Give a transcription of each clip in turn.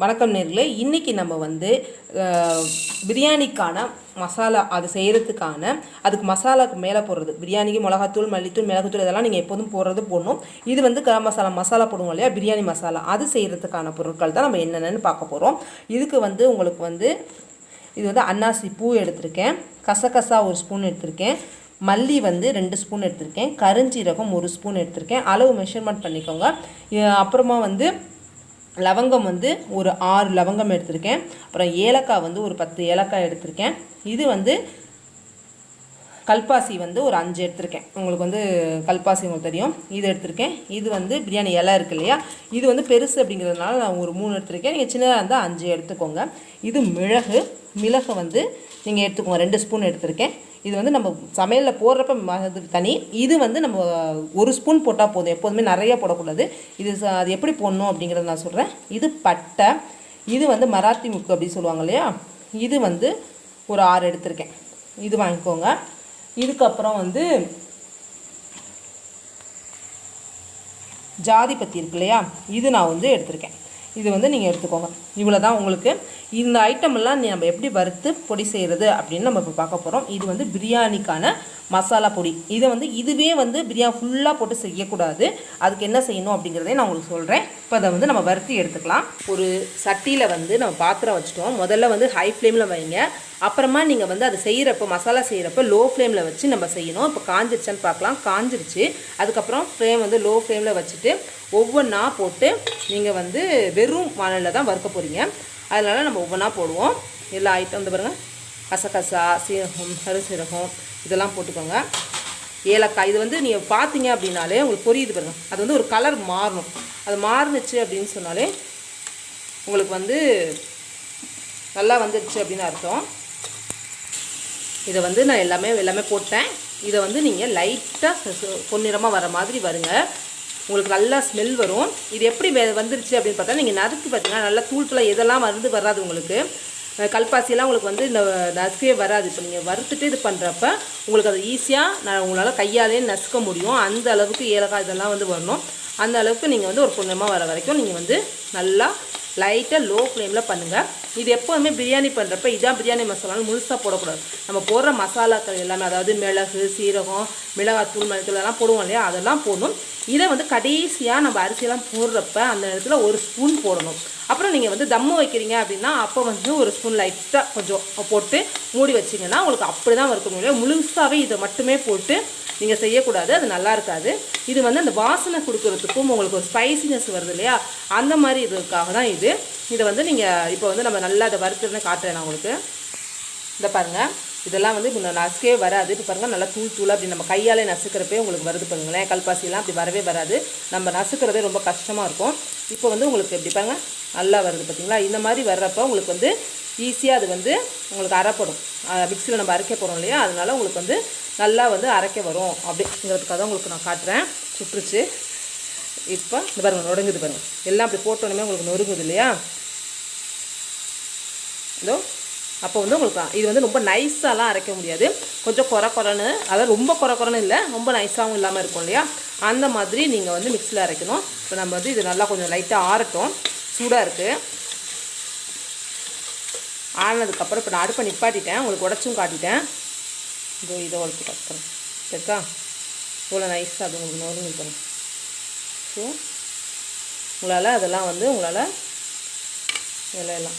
வணக்கம் நேர்களே, இன்றைக்கி நம்ம வந்து பிரியாணிக்கான மசாலா அது செய்கிறதுக்கான அதுக்கு மசாலாவுக்கு மேலே போடுறது பிரியாணிக்கு மிளகாத்தூள், மல்லித்தூள், மிளகுத்தூள் இதெல்லாம் நீங்கள் எப்போதும் போடணும். இது வந்து கரம் மசாலா போடுவோம் இல்லையா, பிரியாணி மசாலா அது செய்கிறதுக்கான பொருட்கள் தான் நம்ம என்னென்னு பார்க்க போகிறோம். இதுக்கு வந்து உங்களுக்கு வந்து இது வந்து அன்னாசி பூ எடுத்திருக்கேன், கசகசா 1 ஸ்பூன் எடுத்திருக்கேன், மல்லி வந்து 2 ஸ்பூன் எடுத்திருக்கேன், கருஞ்சீரகம் 1 ஸ்பூன் எடுத்திருக்கேன். அளவு மெஷர்மெண்ட் பண்ணிக்கோங்க. அப்புறமா வந்து லவங்கம் வந்து ஒரு 6 லவங்கம் எடுத்திருக்கேன். அப்புறம் ஏலக்காய் வந்து ஒரு 10 ஏலக்காய் எடுத்திருக்கேன். இது வந்து கல்பாசி வந்து ஒரு 5 எடுத்திருக்கேன். உங்களுக்கு வந்து கல்பாசி உங்களுக்கு தெரியும், இது எடுத்திருக்கேன். இது வந்து பிரியாணி இலை இருக்குது இல்லையா, இது வந்து பெருசு அப்படிங்கிறதுனால நான் ஒரு 3 எடுத்திருக்கேன். நீங்கள் சின்னதாக இருந்தால் 5 எடுத்துக்கோங்க. இது மிளகு வந்து நீங்கள் எடுத்துக்கோங்க, 2 ஸ்பூன் எடுத்திருக்கேன். இது வந்து நம்ம சமையலில் போடுறப்ப தனி, இது வந்து நம்ம 1 ஸ்பூன் போட்டால் போதும், எப்போதுமே நிறைய போடக்கூடாது. இது அது எப்படி போடணும் அப்படிங்கிறத நான் சொல்கிறேன். இது பட்டை, இது வந்து மராத்தி முக்கு அப்படி சொல்லுவாங்க இல்லையா, இது வந்து ஒரு 6 எடுத்திருக்கேன். இது வாங்கிக்கோங்க. இதுக்கப்புறம் வந்து ஜாதி பத்தி இருக்கு இல்லையா, இது நான் வந்து எடுத்திருக்கேன். இது வந்து நீங்கள் எடுத்துக்கோங்க. இவ்வளோ தான் உங்களுக்கு. இந்த ஐட்டமெல்லாம் நம்ம எப்படி வறுத்து பொடி செய்கிறது அப்படின்னு நம்ம இப்போ பார்க்க போகிறோம். இது வந்து பிரியாணிக்கான மசாலா பொடி. இதை வந்து இதுவே வந்து பிரியாணி ஃபுல்லாக போட்டு செய்யக்கூடாது. அதுக்கு என்ன செய்யணும் அப்படிங்கிறதே நான் உங்களுக்கு சொல்கிறேன். இப்போ அதை வந்து நம்ம வறுத்து எடுத்துக்கலாம். ஒரு சட்டியில் வந்து நம்ம பாத்திரம் வச்சுட்டோம். முதல்ல வந்து ஹை ஃப்ளேமில் வைங்க. அப்புறமா நீங்கள் வந்து அது செய்கிறப்போ, மசாலா செய்கிறப்ப லோ ஃப்ளேமில் வச்சு நம்ம செய்யணும். இப்போ காஞ்சிருச்சான்னு பார்க்கலாம். காஞ்சிருச்சு. அதுக்கப்புறம் ஃப்ளேம் வந்து லோ ஃப்ளேமில் வச்சுட்டு ஒவ்வொன்றா போட்டு நீங்கள் வந்து வெறும் வானலில் தான் வறுக்க போகிறீங்க. அதனால் நம்ம ஒவ்வொன்றா போடுவோம். எல்லா ஐட்டம் வந்து பாருங்கள், கசகசா, சீரகம், கருசீரகம் இதெல்லாம் போட்டுக்கோங்க. ஏலக்காய் இது வந்து நீங்கள் பார்த்தீங்க அப்படின்னாலே உங்களுக்கு பொரியுது பாருங்கள், அது வந்து ஒரு கலர் மாறணும். அது மாறுனுச்சு அப்படின்னு சொன்னாலே உங்களுக்கு வந்து நல்லா வந்துடுச்சு அப்படின்னு அர்த்தம். இதை வந்து நான் எல்லாமே போட்டேன். இதை வந்து நீங்கள் லைட்டாக பொன்னிறமாக வர மாதிரி வருங்க, உங்களுக்கு நல்லா ஸ்மெல் வரும். இது எப்படி வந்துருச்சு அப்படின்னு பார்த்தா, நீங்கள் நறுக்கு பார்த்தீங்கன்னா நல்லா தூள் எதெல்லாம் வராது. உங்களுக்கு கல்பாசியெல்லாம் உங்களுக்கு வந்து இந்த நசுக்கவே வராது. இப்போ நீங்கள் வறுத்துட்டு இது பண்ணுறப்ப உங்களுக்கு அது ஈஸியாக உங்களால் கையாலே நசுக்க முடியும். அந்த அளவுக்கு ஏலக்காய் இதெல்லாம் வந்து வரணும். அந்த அளவுக்கு நீங்கள் வந்து ஒரு பொன்னிறமாக வர வரைக்கும் நீங்கள் வந்து நல்லா லைட்டாக லோ ஃப்ளேமில் பண்ணுங்கள். இது எப்போதுமே பிரியாணி பண்ணுறப்ப இதான் பிரியாணி மசாலான்னு முழுசாக போடக்கூடாது. நம்ம போடுற மசாலாக்கள் எல்லாமே, அதாவது மிளகு, சீரகம், மிளகாத்தூள், மல்லித்தூள் எல்லாம் போடுவோம் இல்லையா, அதெல்லாம் போடணும். இதை வந்து கடைசியாக நம்ம அரிசியெல்லாம் போடுறப்ப அந்த இடத்துல 1 ஸ்பூன் போடணும். அப்புறம் நீங்கள் வந்து தம்மு வைக்கிறீங்க அப்படின்னா அப்போ வந்து 1 ஸ்பூன் லைட்டாக கொஞ்சம் போட்டு மூடி வச்சிங்கன்னா உங்களுக்கு அப்படி தான் வறுக்க முடியும். முழுசாகவே இதை மட்டுமே போட்டு நீங்கள் செய்யக்கூடாது, அது நல்லா இருக்காது. இது வந்து அந்த வாசனை கொடுக்கறதுக்கும் உங்களுக்கு ஒரு ஸ்பைசினஸ் வருது இல்லையா, அந்த மாதிரி இதுக்காக தான் இது. இதை வந்து நீங்கள் இப்போ வந்து நம்ம நல்லா அதை வறுத்துன்னு காட்டுறேன் நான் உங்களுக்கு. இதை பாருங்கள், இதெல்லாம் வந்து இப்போ நசுக்கவே வராது. இப்போ பாருங்கள், நல்லா தூள் அப்படி நம்ம கையாலே நசுக்கிறப்பே உங்களுக்கு வருது பாருங்களேன். கல்பாசிலாம் அப்படி வரவே வராது. நம்ம நசுக்கிறதே ரொம்ப கஷ்டமாக இருக்கும். இப்போ வந்து உங்களுக்கு எப்படி பாருங்கள் நல்லா வருது பார்த்தீங்களா. இந்த மாதிரி வர்றப்போ உங்களுக்கு வந்து ஈஸியாக அது வந்து உங்களுக்கு அரைப்படும். மிக்சியில் நம்ம அரைக்க போகிறோம் இல்லையா, அதனால உங்களுக்கு வந்து நல்லா வந்து அரைக்க வரும். அப்படிங்கிறதுக்காக தான் உங்களுக்கு நான் காட்டுறேன். சுற்றுச்சு. இப்போ இந்த பாருங்கள் நொறுங்குது பாருங்கள், எல்லாம் அப்படி போட்டோன்னே உங்களுக்கு நொறுங்குது இல்லையா. இதோ அப்போ வந்து உங்களுக்கு இது வந்து ரொம்ப நைஸாலாம் அரைக்க முடியாது. கொஞ்சம் குறன்னு, அதாவது ரொம்ப குறன்னு இல்லை, ரொம்ப நைஸாகவும் இல்லாமல் இருக்கும் இல்லையா, அந்த மாதிரி நீங்கள் வந்து மிக்சியில் அரைக்கணும். இப்போ நம்ம வந்து இது நல்லா கொஞ்சம் லைட்டாக ஆறட்டும். சூடாக இருக்குது. ஆனதுக்கப்புறம் இப்போ நான் அடுப்பை நிப்பாட்டிட்டேன், உங்களுக்கு உடச்சும் காட்டிட்டேன். இதை உடச்சி காட்டுறேன் சரிக்கா. இவ்வளோ நைஸாக அது உங்களுக்கு நோருங்க இருக்கணும். ஸோ உங்களால் அதெல்லாம் வந்து உங்களால் எல்லாம்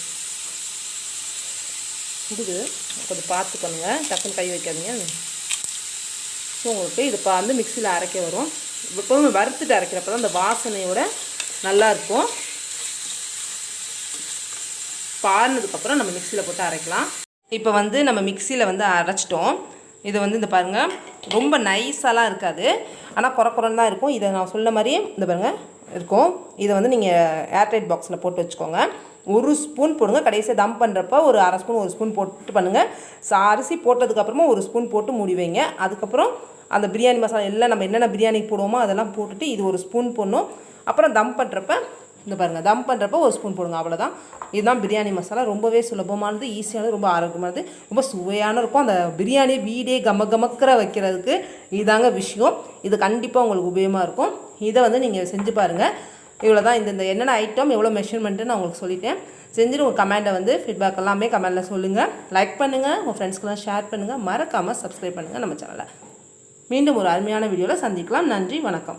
சுடுது, கொஞ்சம் பார்த்து பண்ணுங்கள், டக்குன்னு கை வைக்காதீங்க. ஸோ உங்களுக்கு இது வந்து மிக்சியில் அரைக்க வரும். எப்போவுமே வறுத்துட்டு அரைக்கிறப்ப தான் அந்த வாசனையோட நல்லாயிருக்கும். பாருனதுக்கப்புறம் நம்ம மிக்சியில் போட்டு அரைக்கலாம். இப்போ வந்து நம்ம மிக்சியில் வந்து அரைச்சிட்டோம். இது வந்து இந்த பாருங்கள் ரொம்ப நைஸாலாம் இருக்காது, ஆனால் குறன்னு தான் இருக்கும். இதை நான் சொன்ன மாதிரியே இந்த பாருங்கள் இருக்கும். இதை வந்து நீங்கள் ஏர்டைட் பாக்ஸில் போட்டு வச்சுக்கோங்க. 1 ஸ்பூன் போடுங்க. கடைசியாக தம் பண்ணுறப்ப ஒரு அரை ஸ்பூன் 1 ஸ்பூன் போட்டு பண்ணுங்கள். அரிசி போட்டதுக்கப்புறமா 1 ஸ்பூன் போட்டு மூடி வைங்க. அதுக்கப்புறம் அந்த பிரியாணி மசாலா எல்லாம் நம்ம என்னென்ன பிரியாணிக்கு போடுவோமோ அதெல்லாம் போட்டுட்டு இது 1 ஸ்பூன் போடணும். அப்புறம் தம் பண்ணுறப்ப இந்த பாருங்கள், தம் பண்ணுறப்போ 1 ஸ்பூன் போடுங்க, அவ்வளோதான். இதுதான் பிரியாணி மசாலா. ரொம்பவே சுலபமானது, ஈஸியானது, ரொம்ப ஆரோக்கியமானது, ரொம்ப சுவையான இருக்கும். அந்த பிரியாணி வீடே கமக்கிற வைக்கிறதுக்கு இதாங்க விஷயம். இது கண்டிப்பாக உங்களுக்கு உபயோகமாக இருக்கும். இதை வந்து நீங்கள் செஞ்சு பாருங்கள். இவ்வளோ தான். இந்த என்னென்ன ஐட்டம் எவ்வளோ மெஷர்மெண்ட்டு நான் உங்களுக்கு சொல்லிட்டேன். செஞ்சுட்டு உங்கள் கமெண்ட்டை வந்து ஃபீட்பேக் எல்லாமே கமெண்ட்டில் சொல்லுங்கள். லைக் பண்ணுங்கள், உங்கள் ஃப்ரெண்ட்ஸ்க்கெல்லாம் ஷேர் பண்ணுங்கள், மறக்காமல் சப்ஸ்கிரைப் பண்ணுங்கள் நம்ம சேனலை. மீண்டும் ஒரு அருமையான வீடியோவில் சந்திக்கலாம். நன்றி, வணக்கம்.